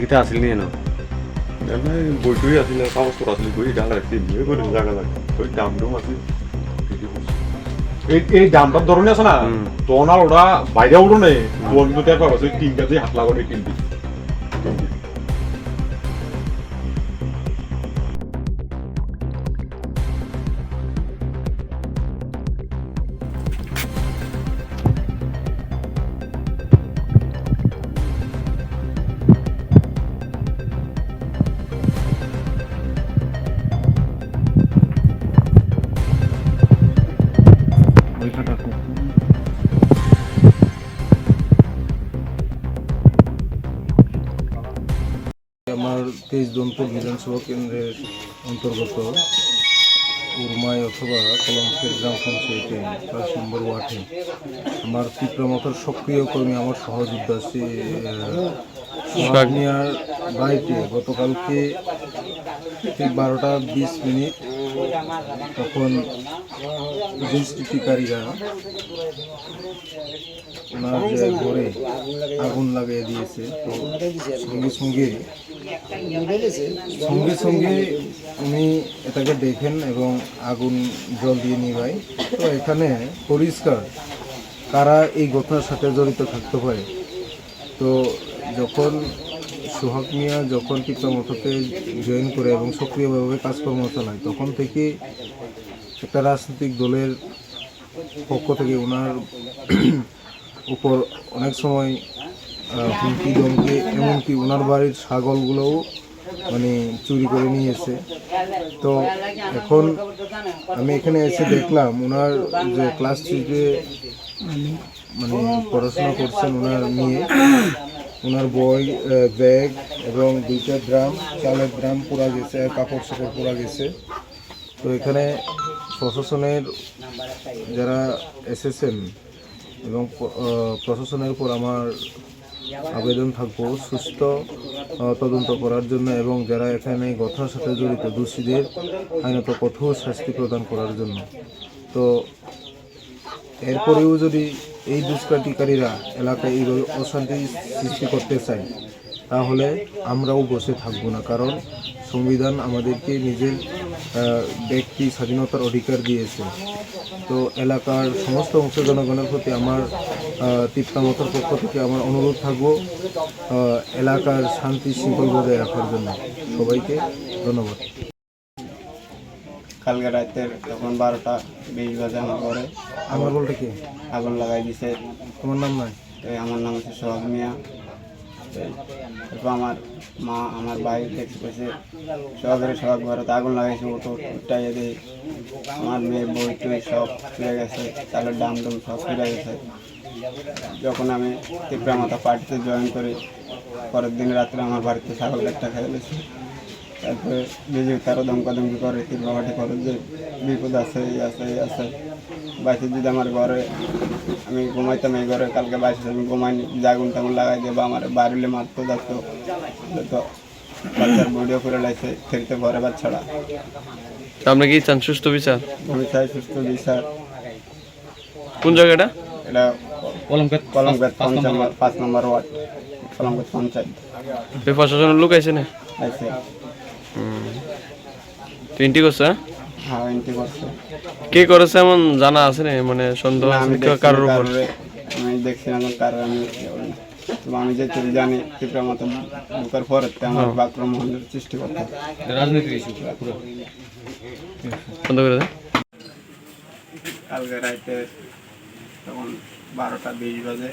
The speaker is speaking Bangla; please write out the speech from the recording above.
কিতা আছিল নি এনো বইটুই আছিল কাগজপত্র আছিল বই ডাল রাখছি বিয়ে করে জায়গা জায়গা ওই দাম ডুম আছে এই দামটার ধরনের আছে না তখন আর ওরা বাইরে উঠো নেই তখন কিন্তু টের পাবো তিন কাজে হাত লাগানো কিনবি আমার 23 ধনপুর বিধানসভা কেন্দ্রের অন্তর্গত উরমাই অথবা কলমকের গ্রাম পঞ্চায়েতে 5 নম্বর ওয়ার্ডে আমার ত্রিপুরা মথার সক্রিয় কর্মী আমার সহযোদ্ধা সোহাগ মিয়ার বাড়িতে গতকালকে ঠিক 12টা 20 মিনিট তখন দুষ্কৃতিকারীরা ওনার যে ঘরে আগুন লাগিয়ে দিয়েছে। তো সঙ্গে সঙ্গে উনি এটাকে দেখেন এবং আগুন জল দিয়ে নিভাই। তো এখানে পরিষ্কার কারা এই ঘটনার সাথে জড়িত থাকতে পারে। তো যখন সোহাগ মিয়া যখন টিপরা মথাতে জয়েন করে এবং সক্রিয়ভাবে কাজকর্ম চালায় তখন থেকে একটা রাজনৈতিক দলের পক্ষ থেকে ওনার উপর অনেক সময় হুমকি দমকি এমনকি ওনার বাড়ির ছাগলগুলোও মানে চুরি করে নিয়েছে। তো এখন আমি এখানে এসে দেখলাম ওনার যে ক্লাস 3-তে মানে পড়াশোনা করছেন ওনার মেয়ে, ওনার বই ব্যাগ এবং 2টা ড্রাম চালের ড্রাম পোড়া গেছে, কাপড় সাপড় পোড়া গেছে। তো এখানে প্রশাসনের যারা এসেছেন এবং প্রশাসনের উপর আমার আবেদন থাকবো সুস্থ তদন্ত করার জন্য এবং যারা এখানে ঘটনার সাথে জড়িত দোষীদের আইনত কঠোর শাস্তি প্রদান করার জন্য। তো এরপরেও যদি এই দুষ্কৃতিকারীরা এলাকায় এই অশান্তি সৃষ্টি করতে চায় তাহলে আমরাও বসে থাকবো না, কারণ সংবিধান আমাদেরকে নিজের ব্যক্তি স্বাধীনতার অধিকার দিয়েছে। তো এলাকার সমস্ত অংশ জনগণের প্রতি আমার টিপরা মথার পক্ষ থেকে আমার অনুরোধ থাকবো এলাকার শান্তি শৃঙ্খল বজায় রাখার জন্য। সবাইকে ধন্যবাদ। কালকে রাতের তখন 12টা 20 বাজে আমার ঘরে আমার বলতে কি আগুন লাগাই দিছে। তোমার নাম নাই? আমার নাম হচ্ছে সোহাগ মিয়া। তারপর আমার মা আমার ভাই দেখতে পেয়েছে সোহাগ ঘরেতে আগুন লাগাইছে, ওটো উঠাইয়ে দেয়। আমার মেয়ের বই টই সব ফিরে গেছে, চালের ডাম ডুম সব ফিরে গেছে। যখন আমি ত্রিপুরা মাতা পার্টিতে জয়েন করি পরের দিন রাত্রে আমার বাড়িতে ছাগল একটা খেয়ে গেছে। তারপরে বিজেপি তারও ধমকাধমকি করে ত্রিপুরা পার্টি করে যে বিপদ আছে এই আছে এই আছে। বাইশে যদি আমার ঘরে আমি ঘুমাইতাম এই ঘরে, কালকে বাইশে আমি ঘুমাইনি, জাগুন টাগুন লাগাই দিয়ে বা আমার বাড়িলে মারতো যাতো। তো বাচ্চার ভিডিও করে লাইছে ফেরতে ঘরে বাচ্চারা। আপনি কি চান সুস্থ বিচার? আমি চাই সুস্থ বিচার। কোন জায়গাটা? এটা কলমঘাট 5 নম্বর ওয়ার্ড, কলমঘাট পঞ্চায়েত। প্রশাসনের লোক আছে না? আছে। তো এন্ট্রি করছে? হ্যাঁ এন্ট্রি করছে। কে করেছে এমন জানা আছে না? মানে সন্দেহ আছে কারোর উপর? আমি দেখছি না কারোর, আমি যে জানি ত্রিপুরা মতো ঢোকার পরে আমার বাক্রম মহলের সৃষ্টি করতে রাজনীতির ইস্যু পুরো বন্ধ করে দেয়। কালকে রাতে তখন 12টা 20 বাজে